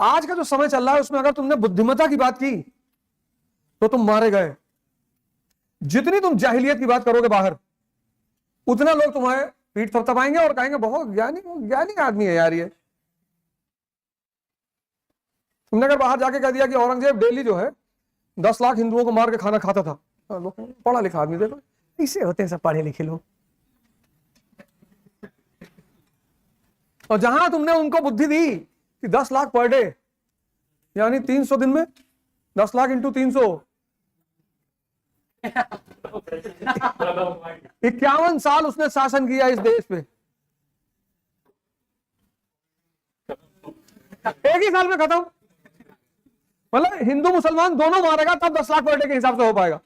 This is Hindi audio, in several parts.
आज का जो समय चल रहा है उसमें अगर तुमने बुद्धिमत्ता की बात की तो तुम मारे गए। जितनी तुम जाहिलियत की बात करोगे बाहर, उतना लोग तुम्हारे पीठ थपथपाएंगे और कहेंगे बहुत ज्ञानी ज्ञानी आदमी है यार ये। तुमने अगर बाहर जाके कह दिया कि औरंगजेब डेली जो है 10 लाख हिंदुओं को मार के खाना खाता था, पढ़ा लिखा आदमी, देखो ऐसे होते हैं सब पढ़े लिखे लोग। और जहां तुमने उनको बुद्धि दी कि 10 लाख पर डे, यानी 300 दिन में 10 लाख इंटू 300, 51 साल उसने शासन किया इस देश पे, एक ही साल में खत्म। मतलब हिंदू मुसलमान दोनों मारेगा तब 10 लाख पर डे के हिसाब से हो पाएगा।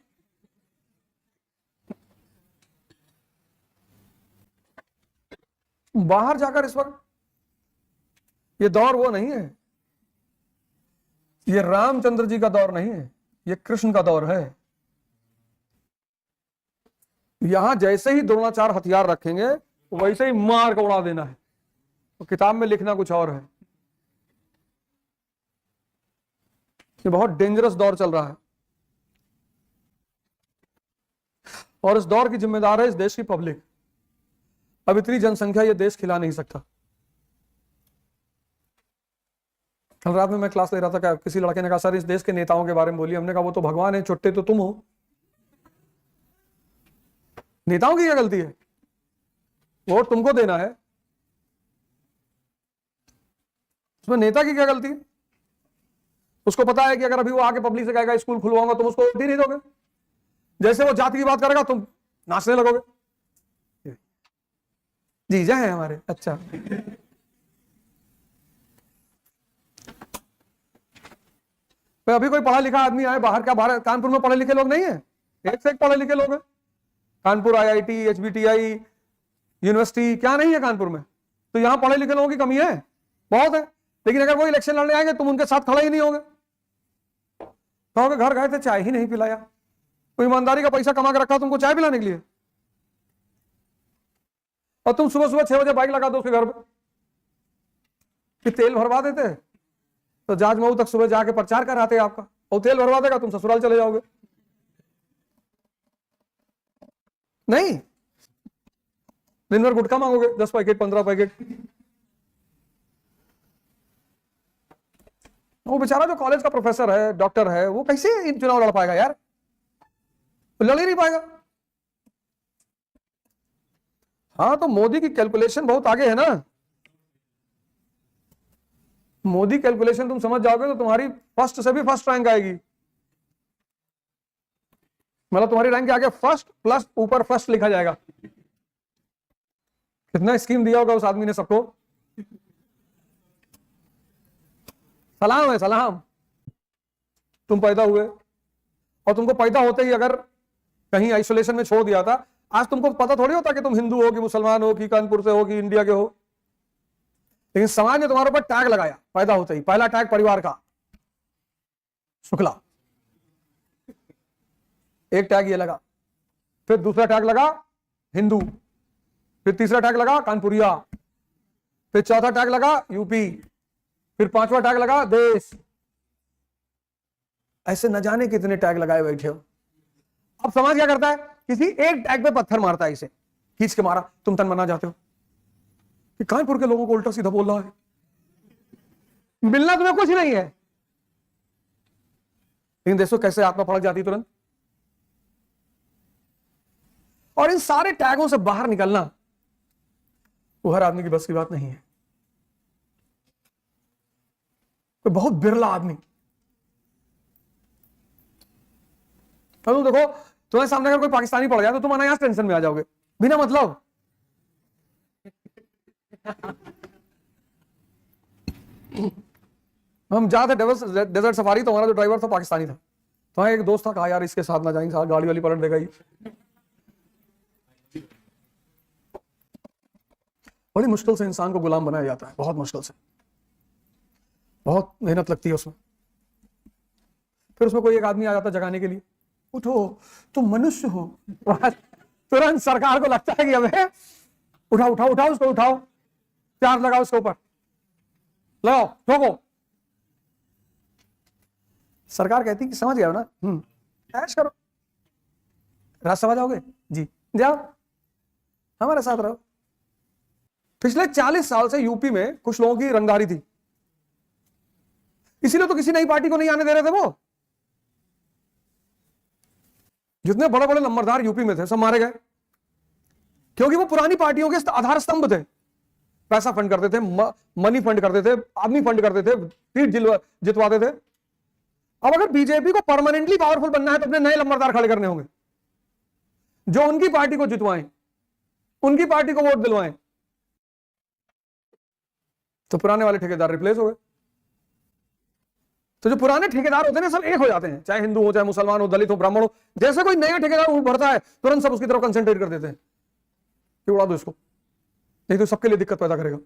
बाहर जाकर इस वक्त ये दौर वो नहीं है, ये रामचंद्र जी का दौर नहीं है, ये कृष्ण का दौर है। यहां जैसे ही द्रोणाचार्य हथियार रखेंगे वैसे ही मार के उड़ा देना है। तो किताब में लिखना कुछ और है। ये बहुत डेंजरस दौर चल रहा है और इस दौर की जिम्मेदार है इस देश की पब्लिक। अब इतनी जनसंख्या ये देश खिला नहीं सकता। कल रात में मैं क्लास ले रहा था, क्या किसी लड़के ने कहा सर इस देश के नेताओं के बारे में बोलिए। हमने कहा वो तो भगवान है, छुट्टे तो तुम हो, नेताओं की क्या गलती है? वोट तुमको देना है, उसमें नेता की क्या गलती है? उसको पता है कि अगर अभी वो आके पब्लिक से कहेगा स्कूल खुलवाऊंगा, तुम उसको वोट ही नहीं दोगे। जैसे वो जाति की बात करेगा तुम नाचने लगोगे, जीजा है हमारे, अच्छा। तो अभी कोई पढ़ा लिखा आदमी आए बाहर, क्या बाहर कानपुर में पढ़े लिखे लोग नहीं है? एक से एक पढ़े लिखे लोग हैं। कानपुर IIT, HBTI यूनिवर्सिटी क्या नहीं है कानपुर में? तो यहां पढ़े लिखे लोगों की कमी है, बहुत है। लेकिन अगर वो इलेक्शन लड़ने आएंगे तुम उनके साथ खड़े ही नहीं होगे। कहोगे घर गए थे चाय ही नहीं पिलाया। कोई ईमानदारी का पैसा कमा के रखा तुमको चाय पिलाने के लिए, और तुम सुबह सुबह 6 बजे बाइक लगा दो उसके घर पे कि तेल भरवा देते, तो जाजमऊ तक सुबह जाके प्रचार कराते आपका, और तेल भरवा देगा तुम ससुराल चले जाओगे। नहीं, दिन भर गुटखा मांगोगे, 10 पैकेट 15 पैकेट। वो बेचारा जो कॉलेज का प्रोफेसर है, डॉक्टर है, वो कैसे इन चुनाव लड़ पाएगा यार? तो लड़ ही नहीं पाएगा। हाँ, तो मोदी की कैलकुलेशन बहुत आगे है ना। मोदी कैलकुलेशन तुम समझ जाओगे तो तुम्हारी फर्स्ट से भी फर्स्ट रैंक आएगी। मतलब तुम्हारी रैंक के आगे फर्स्ट प्लस ऊपर फर्स्ट लिखा जाएगा। कितना स्कीम दिया होगा उस आदमी ने सबको। सलाम है, सलाम। तुम पैदा हुए और तुमको पैदा होते ही अगर कहीं आइसोलेशन में छोड़ दिया था, आज तुमको पता थोड़ी होता कि तुम हिंदू हो कि मुसलमान हो कि कानपुर से हो कि इंडिया के हो। लेकिन समाज ने तुम्हारे ऊपर टैग लगाया पैदा होते ही। पहला टैग परिवार का, शुक्ला, एक टैग ये लगा। फिर दूसरा टैग लगा हिंदू, फिर तीसरा टैग लगा कानपुरिया, फिर चौथा टैग लगा यूपी, फिर पांचवा टैग लगा देश। ऐसे न जाने कितने टैग लगाए बैठे हो। अब समाज क्या करता है? किसी एक टैग पे पत्थर मारता है, इसे खींच के मारा, तुम तन मना जाते हो कि कानपुर के लोगों को उल्टा सीधा बोल रहा है। मिलना तुम्हें कुछ नहीं है, लेकिन देखो कैसे आत्मा फड़क जाती तुरंत। और इन सारे टैगों से बाहर निकलना वो हर आदमी की बस की बात नहीं है। कोई बहुत बिरला आदमी, तुम देखो तुम्हारे सामने अगर कोई पाकिस्तानी पड़ जाए तो तुम अनायास टेंशन में आ जाओगे बिना मतलब। हम जाते डेजर्ट सफारी, तो हमारा जो ड्राइवर था पाकिस्तानी था। तो एक दोस्त था, कहा यार इसके साथ ना जाएंगे, साथ गाड़ी वाली पलट देगा ही। बड़ी मुश्किल से इंसान को गुलाम बनाया जाता है, बहुत मुश्किल से, बहुत मेहनत लगती है उसमें। फिर उसमें कोई एक आदमी आ जाता है जगाने के लिए, उठो तुम मनुष्य हो। तुरंत सरकार को लगता है कि हमें उठाओ उठाओ उठाओ उसको, उठाओ, चार्ज लगाओ उसके ऊपर, लगाओ ठोको। सरकार कहती कि समझ गए हो ना, ऐश करो, राज्यसभा जाओगे जी, जाओ हमारे साथ रहो। पिछले 40 साल से यूपी में कुछ लोगों की रंगदारी थी, इसीलिए तो किसी नई पार्टी को नहीं आने दे रहे थे। वो जितने बड़े बड़े नंबरदार यूपी में थे सब मारे गए, क्योंकि वो पुरानी पार्टियों के आधार स्तंभ थे। पैसा फंड करते थे, मनी फंड करते थे, आदमी फंड करते थे, सीट जितवाते थे। अब अगर बीजेपी को परमानेंटली पावरफुल बनना है तो अपने नए नंबरदार खड़े करने होंगे जो उनकी पार्टी को जितवाएं, उनकी पार्टी को वोट दिलवाएं। तो पुराने वाले ठेकेदार रिप्लेस हो गए। तो जो पुराने ठेकेदार होते हैं सब एक हो जाते हैं, चाहे हिंदू हो, चाहे मुसलमान हो, दलित हो, ब्राह्मण हो। जैसे कोई नया ठेकेदार उभरता है तुरंत सब उसकी तरफ कंसंट्रेट कर देते हैं कि उड़ा दो इसको, नहीं तो सबके लिए दिक्कत पैदा करेगा।